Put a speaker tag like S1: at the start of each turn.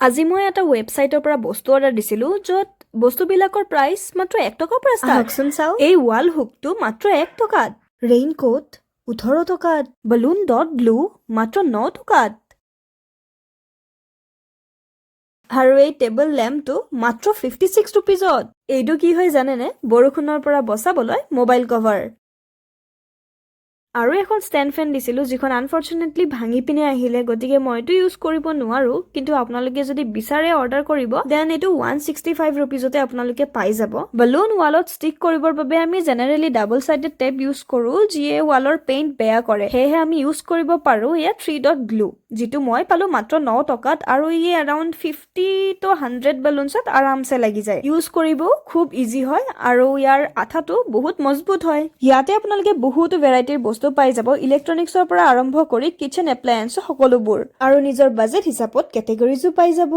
S1: আজি মই এটা ৱেবছাইটৰ পৰা বস্তু অৰ্ডাৰ দিছিলোঁ য'ত বস্তুবিলাকৰ প্ৰাইচ মাত্ৰ 1 টকাৰ পৰা ষ্টাৰ্ট।
S2: আহকচোন চাওঁ।
S1: এই ৱাল হুকটো মাত্ৰ 1 টকাত,
S2: ৰেইনকোট 18 টকাত,
S1: বেলুন ডট গ্লু মাত্ৰ 9 টকাত, আৰু এই টেবল লেম্পটো মাত্ৰ 56 ৰুপিজত। এইটো কি হয় জানেনে? বৰষুণৰ পৰা বচাবলৈ মোবাইল কভাৰ। আৰু এখন ষ্টেণ্ড ফেন দিছিলোঁ যিখন আনফৰ্চুনেটলি ভাঙি পিনে আহিলে, গতিকে মইতো ইউজ কৰিব নোৱাৰোঁ, কিন্তু আপোনালোকে যদি বিচাৰে অৰ্ডাৰ কৰিব দেন এইটো 165 ৰুপিজতে আপোনালোকে পাই যাব। বেলুন ৱালত ষ্টিক কৰিবৰ বাবে আমি generally double sided tape use কৰোঁ, যিয়ে ৱালৰ পেইণ্ট বেয়া কৰে। সেয়েহে আমি ইউজ কৰিব পাৰোঁ এয়া 3 ডট গ্লু, যিটো মই পালোঁ মাত্ৰ 9 টকাত, আৰু ই এৰাউণ্ড 50 to 100 বেলুনছত আৰামছে লাগি যায়। ইউজ কৰিবও খুব ইজি হয় আৰু ইয়াৰ আঠাটো বহুত মজবুত হয়। ইয়াতে আপোনালোকে বহুতো ভেৰাইটিৰ বস্তু পাই যাব, ইলেক্ট্ৰনিক্সৰ পৰা আৰম্ভ কৰি কিচেন এপ্লায়েন্স সকলোবোৰ, আৰু নিজৰ বাজেট হিচাপত কেটেগৰিজো পাই যাব।